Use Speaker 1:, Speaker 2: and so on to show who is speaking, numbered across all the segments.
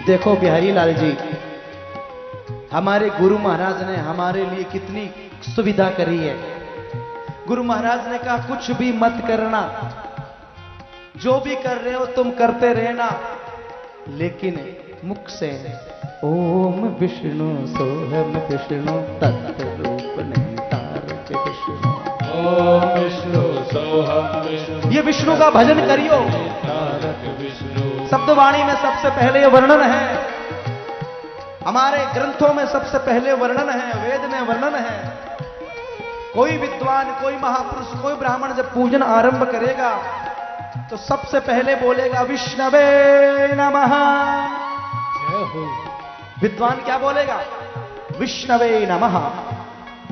Speaker 1: देखो बिहारी लाल जी, हमारे गुरु महाराज ने हमारे लिए कितनी सुविधा करी है। गुरु महाराज ने कहा कुछ भी मत करना, जो भी कर रहे हो तुम करते रहना, लेकिन मुख से ओम विष्णु सोहम विष्णु तत्त रूप नहीं तारक विष्णु,
Speaker 2: ओम विष्णु सोहम विष्णु,
Speaker 1: ये विष्णु का भजन करियो।
Speaker 2: तारक विष्णु।
Speaker 1: शब्दवाणी में सबसे पहले ये वर्णन है, हमारे ग्रंथों में सबसे पहले वर्णन है, वेद में वर्णन है। कोई विद्वान, कोई महापुरुष, कोई ब्राह्मण जब पूजन आरंभ करेगा तो सबसे पहले बोलेगा विष्णवे नमः।
Speaker 2: जय हो।
Speaker 1: विद्वान क्या बोलेगा? विष्णवे नमः।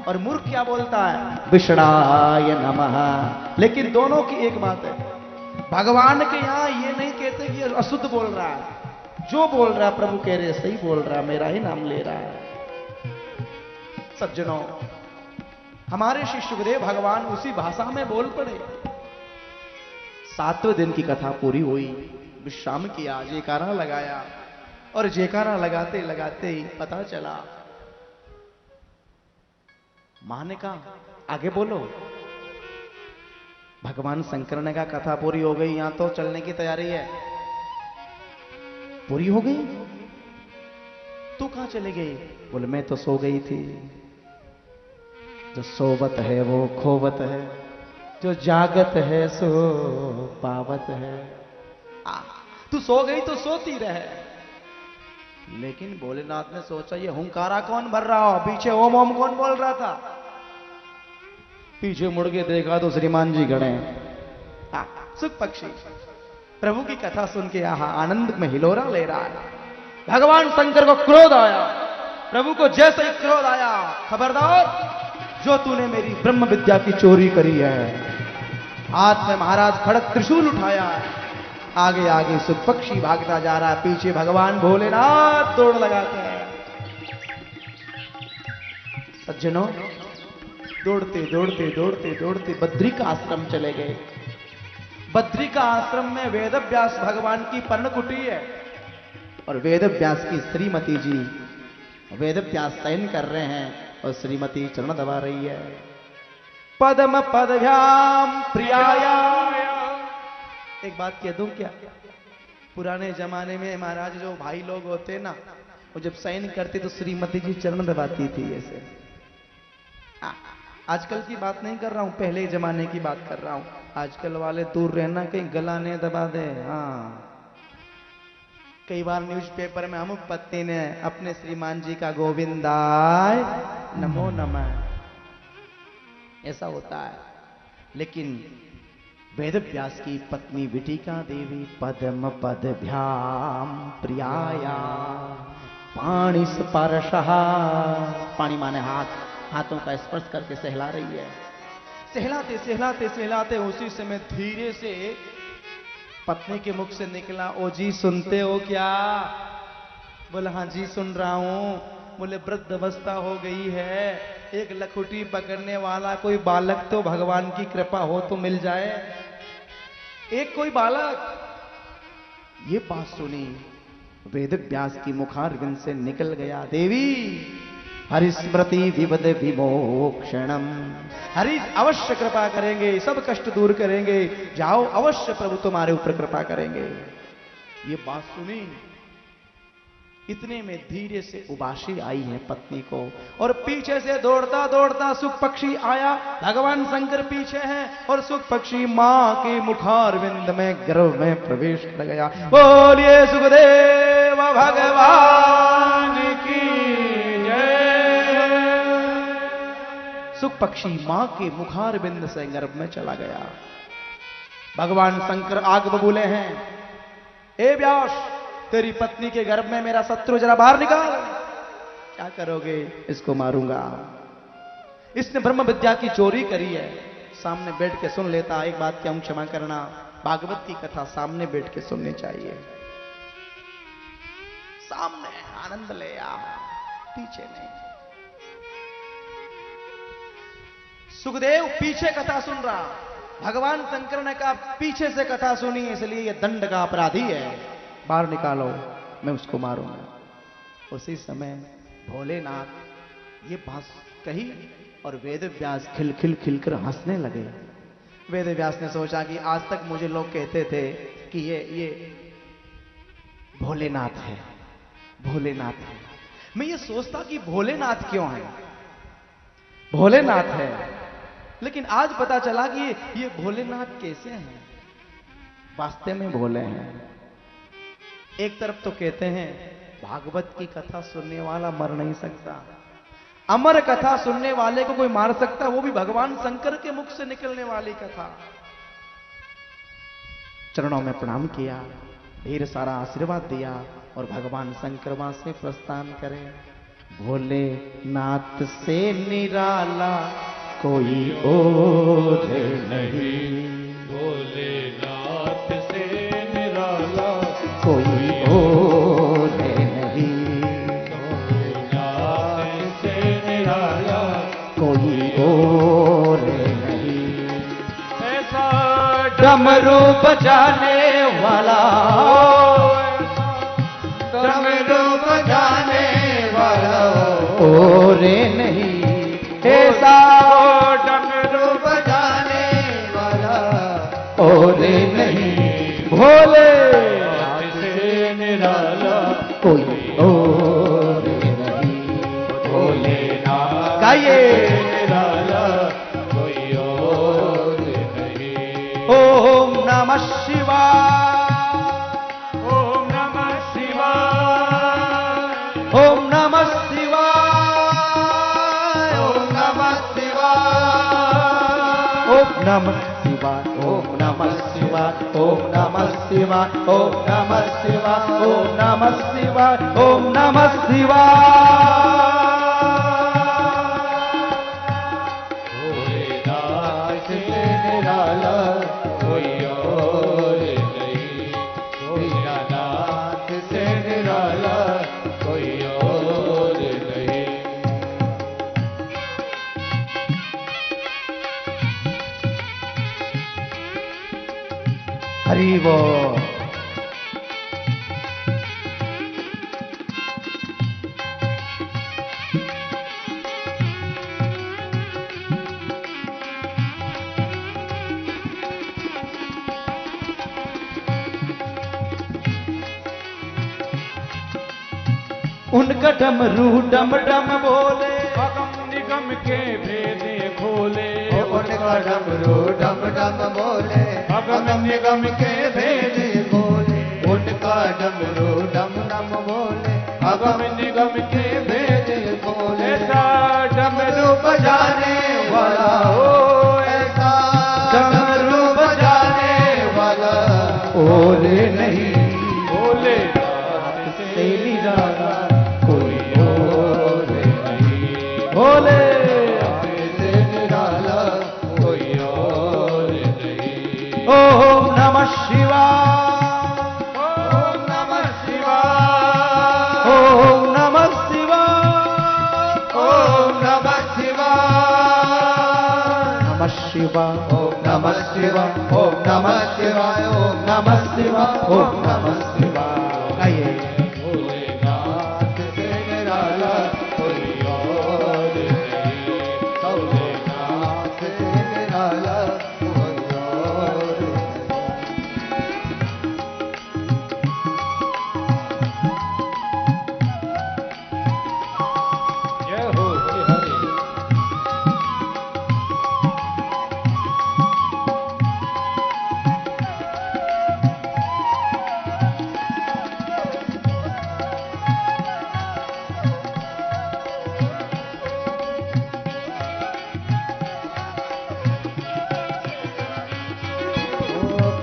Speaker 1: और मूर्ख क्या बोलता है? विष्णाय नमः। लेकिन दोनों की एक बात है, भगवान के यहां ये नहीं कहते कि ये अशुद्ध बोल रहा है, जो बोल रहा है प्रभु कह रहे सही बोल रहा है, मेरा ही नाम ले रहा है। सज्जनों, हमारे श्री सुखदेव भगवान उसी भाषा में बोल पड़े। 7वें दिन की कथा पूरी हुई, विश्राम किया, जयकारा लगाया, और जयकारा लगाते लगाते ही पता चला, मां ने कहा आगे बोलो। भगवान शंकर ने कहा कथा पूरी हो गई, यहां तो चलने की तैयारी है। पूरी हो गई? तू कहां चले गई? बोले मैं तो सो गई थी। जो सोवत है वो खोवत है, जो जागत है सो पावत है। तू सो गई तो सोती रहे। लेकिन भोलेनाथ ने सोचा ये हुंकारा कौन भर रहा हो, पीछे ओम ओम कौन बोल रहा था? पीछे मुड़ के देखा तो श्रीमान जी खड़े हैं। सुख पक्षी प्रभु की कथा सुन के यहां आनंद में हिलोरा ले रहा है। भगवान शंकर को क्रोध आया, प्रभु को जैसे ही क्रोध आया, खबरदार जो तूने मेरी ब्रह्म विद्या की चोरी करी है। हाथ में महाराज खड़क त्रिशूल उठाया, आगे आगे सुख पक्षी भागता जा रहा है, पीछे भगवान भोलेनाथ दौड़ लगाते हैं। सज्जनों, दौड़ते दौड़ते दौड़ते दौड़ते बद्री का आश्रम चले गए। बद्री का आश्रम में वेदव्यास भगवान की पर्णकुटी है, और वेदव्यास की श्रीमती जी वेदव्यास शयन कर रहे हैं, और श्रीमती चरण दबा रही है। पद्म पदभ्याम प्रियायाम। एक बात कह दूं क्या? पुराने जमाने में महाराज जो भाई लोग होते ना, वो जब शयन करते तो श्रीमती जी चरण दबाती थी ऐसे। आजकल की बात नहीं कर रहा हूं, पहले जमाने की बात कर रहा हूं। आजकल वाले दूर रहना, कहीं गला नहीं दबा दे। हाँ, कई बार न्यूज़पेपर में अमुक पत्नी ने अपने श्रीमान जी का गोविंदाय नमो नमः, ऐसा होता है। लेकिन वेदव्यास की पत्नी विटिका देवी पद्म पदभ्याम प्रियाया पाणि स्पर्शः, पाणी माने हाथ, हाथों का स्पर्श करके सहला रही है। सहलाते सहलाते सहलाते उसी समय धीरे से पत्नी के मुख से निकला, ओ जी सुनते हो क्या? बोला हाँ जी सुन रहा हूं। बोले वृद्ध अवस्था हो गई है, एक लखुटी पकड़ने वाला कोई बालक तो भगवान की कृपा हो तो मिल जाए, एक कोई बालक। ये बात सुनी, वेदव्यास की मुखारविंद से निकल गया, देवी हरिस्मृति विवद विमोक्षणम, हरि अवश्य कृपा करेंगे, सब कष्ट दूर करेंगे, जाओ अवश्य प्रभु तुम्हारे ऊपर कृपा करेंगे। ये बात सुनी, इतने में धीरे से उबासी आई है पत्नी को, और पीछे से दौड़ता दौड़ता सुख पक्षी आया। भगवान शंकर पीछे हैं, और सुख पक्षी मां के मुखारविंद में गर्भ में प्रवेश कर गया। बोलिए सुखदेव भगवान की जय। सुख पक्षी मां के मुखारविंद से गर्भ में चला गया। भगवान शंकर आग बबूले हैं, ए व्यास तेरी पत्नी के गर्भ में मेरा शत्रु जरा बाहर निकाल। क्या करोगे? इसको मारूंगा, इसने ब्रह्म विद्या की चोरी करी है। सामने बैठ के सुन लेता। एक बात क्या, क्षमा करना, भागवत की कथा सामने बैठ के सुननी चाहिए। सामने आनंद ले आ, पीछे नहीं। सुखदेव पीछे कथा सुन रहा, भगवान शंकर ने कहा पीछे से कथा सुनी, इसलिए यह दंड का अपराधी है, बाहर निकालो। मैं उसको मारूंगा। उसी समय भोलेनाथ ये बात कही और वेद व्यास खिल कर हंसने लगे। वेद व्यास ने सोचा कि आज तक मुझे लोग कहते थे कि ये भोलेनाथ है, भोलेनाथ है। मैं ये सोचता कि भोलेनाथ क्यों है, भोलेनाथ है, लेकिन आज पता चला कि ये भोलेनाथ कैसे हैं, वास्तव में भोले हैं। एक तरफ तो कहते हैं भागवत की कथा सुनने वाला मर नहीं सकता, अमर कथा सुनने वाले को कोई मार सकता, वो भी भगवान शंकर के मुख से निकलने वाली कथा। चरणों में प्रणाम किया, ढेर सारा आशीर्वाद दिया और भगवान शंकर वहां से प्रस्थान करे। भोलेनाथ से निराला कोई और नहीं,
Speaker 2: भोलेनाथ से निराला
Speaker 1: कोई और नहीं,
Speaker 2: भोलेनाथ से निराला
Speaker 1: कोई और नहीं।
Speaker 2: ऐसा
Speaker 1: डमरू बजाने वाला, डमरू बजाने वाला और नहीं, ऐसा डमरू बजाने वाला और नहीं। भोले
Speaker 2: से निराला
Speaker 1: कोई और नहीं।
Speaker 2: भोलेनाथ
Speaker 1: गाइए
Speaker 2: निराला कोई और नहीं।
Speaker 1: ओम नमः शिवाय,
Speaker 2: ओम नमः शिवाय,
Speaker 1: ओम नमः शिवाय, ओम नमः शिवाय, ओम नमः शिवाय, ओम नमः शिवाय, ओम नमः शिवाय, ओम नमः शिवाय, ओम नमः शिवाय, ओम नमः शिवाय।
Speaker 2: भोलेनाथ से निराला कोई और नहीं, भोलेनाथ से निराला कोई और नहीं।
Speaker 1: हरि बोल। उनका डमरू डम डम बोले,
Speaker 2: अगम निगम के भेदे खोले,
Speaker 3: उनका डमरू डम डम बोले,
Speaker 2: अगम निगम के
Speaker 3: भेद बोले, उनका डमरू डम डम बोले,
Speaker 2: अगम निगम के
Speaker 3: भेद बोले।
Speaker 2: ऐसा डमरू
Speaker 3: बजाने वाला हो, ऐसा डमरू बजाने वाला
Speaker 1: और नहीं।
Speaker 2: भोलेनाथ से निराला
Speaker 1: कोई
Speaker 2: और नहीं,
Speaker 1: भोले
Speaker 3: से निराला
Speaker 2: कोई और नहीं।
Speaker 1: ओम नमः शिवाय,
Speaker 2: ओम नमः शिवाय,
Speaker 1: ओम नमः शिवाय,
Speaker 3: ओम नमः शिवाय,
Speaker 1: नमः शिवाय, ओम नमः शिवाय, ओम नमः शिवाय, ओम नमः शिवाय। गाइए
Speaker 2: भोलेनाथ से निराला कोई और नहीं,
Speaker 3: भोलेनाथ से निराला कोई और
Speaker 2: जय हो हरि हरि।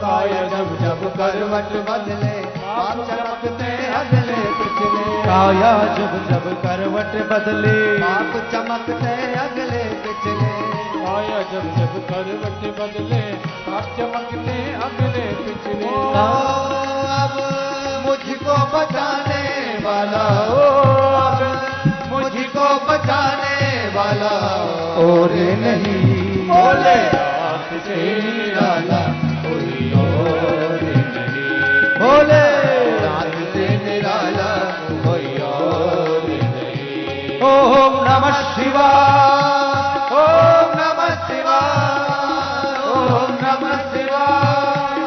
Speaker 3: काया जब जब करवट बदले, आप चमकते अगले पिछले।
Speaker 1: काया जब जब करवट बदले,
Speaker 3: आप चमकते अगले पिछले।
Speaker 2: आया जब जब करवट बदले, आप चमकते अगले पिछले।
Speaker 3: अब मुझको बचाने वाला हो, अब मुझको बचाने वाला
Speaker 1: और नहीं।
Speaker 2: भोलेनाथ से निराला कोई और नहीं,
Speaker 1: भोले
Speaker 3: नाथ से निराला
Speaker 1: ओम नमः शिवाय,
Speaker 3: ओम नमः शिवाय, ओम नमः शिवाय,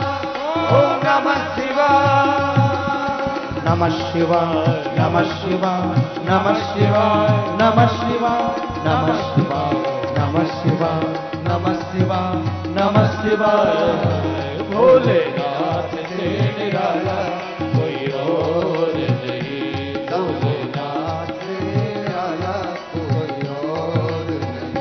Speaker 3: ओम नमः शिवाय,
Speaker 1: नमः शिवाय, नमः शिवाय, नमः शिवाय, नमः शिवाय, नमः शिवाय, नमः शिवाय, नमः शिवाय, नमः शिवाय।
Speaker 2: भोलेनाथ से निराला कोई और नहीं,
Speaker 3: भोलेनाथ से निराला कोई और नहीं।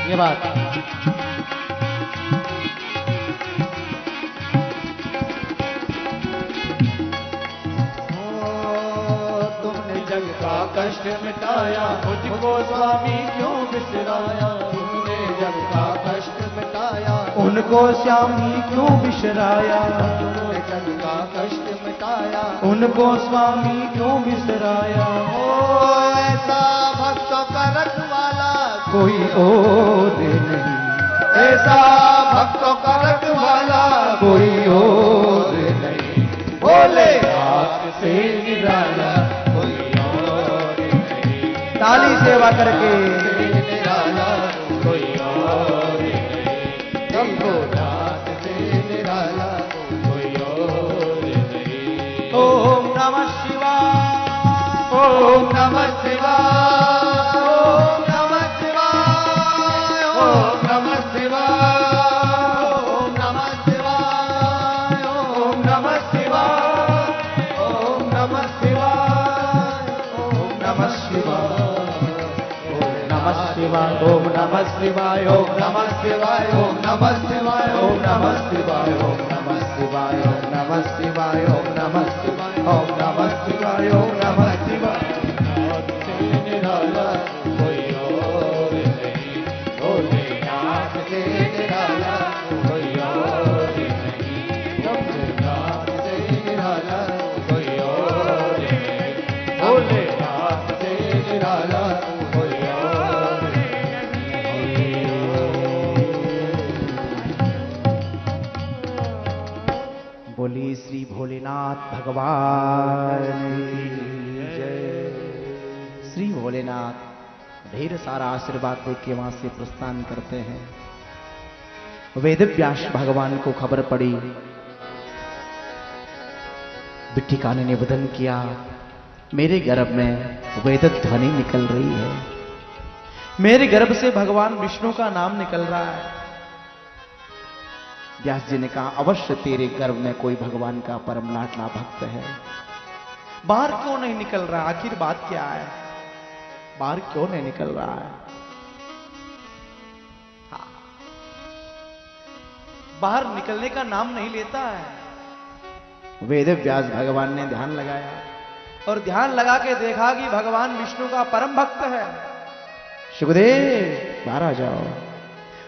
Speaker 1: ये बात
Speaker 3: तुमने जग का कष्ट मिटाया, मुझको स्वामी क्यों बिसराया। तुमने जग का कष्ट मिटाया,
Speaker 1: उनको स्वामी क्यों बिसराया,
Speaker 3: तुमने जग का कष्ट मिटाया।
Speaker 1: उनको स्वामी क्यों बिसराया।
Speaker 3: ओ ऐसा भक्तों का रखवाला
Speaker 1: कोई और नहीं,
Speaker 3: ऐसा भक्तों का रखवाला
Speaker 1: कोई और नहीं।
Speaker 3: भोलेनाथ से निराला कोई और नहीं।
Speaker 1: ताली सेवा करके
Speaker 3: निराला कोई और नहीं। भोलेनाथ से निराला कोई और नहीं।
Speaker 1: ओम नमः शिवाय,
Speaker 3: ओम नमः शिवाय, ओम नमः शिवाय, ओम नमः शिवाय, ओम नमः शिवाय, ओम नमः शिवाय, ओम नमः शिवाय, ओम
Speaker 1: नमः शिवाय, ओम नमः शिवाय, ओम नमः शिवाय, ओम नमः शिवाय, ओम नमः शिवाय, ओम नमः शिवाय, ओम नमः शिवाय, ओम नमः शिवाय, ओम नमः शिवाय, ओम नमः शिवाय।
Speaker 2: नाथ से निराला कोई और नहीं, भोलेनाथ
Speaker 3: से निराला कोई और नहीं। भोलेनाथ से निराला कोई और नहीं। भोलेनाथ से निराला कोई और नहीं।
Speaker 1: बोली श्री भोलेनाथ भगवान की जय। श्री भोलेनाथ ढेर सारा आशीर्वाद दे के वहां से प्रस्थान करते हैं। वेद व्यास भगवान को खबर पड़ी, बिट्टिका ने निवेदन किया, मेरे गर्भ में वेद ध्वनि निकल रही है, मेरे गर्भ से भगवान विष्णु का नाम निकल रहा है। व्यास जी ने कहा, अवश्य तेरे गर्भ में कोई भगवान का परम लाडला भक्त है। बाहर क्यों नहीं निकल रहा, आखिर बात क्या है, बाहर क्यों नहीं निकल रहा है। हाँ, बाहर निकलने का नाम नहीं लेता है। वेद व्यास भगवान ने ध्यान लगाया और ध्यान लगा के देखा कि भगवान विष्णु का परम भक्त है। सुखदेव बाहर आ जाओ,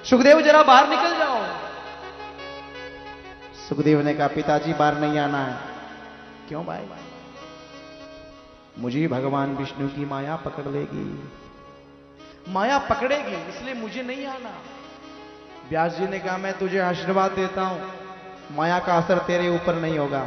Speaker 1: सुखदेव जरा बाहर निकल जाओ। सुखदेव ने कहा, पिताजी बाहर नहीं आना है। क्यों भाई? मुझे भगवान विष्णु की माया पकड़ लेगी, माया पकड़ेगी, इसलिए मुझे नहीं आना। व्यास जी ने कहा, मैं तुझे आशीर्वाद देता हूं, माया का असर तेरे ऊपर नहीं होगा।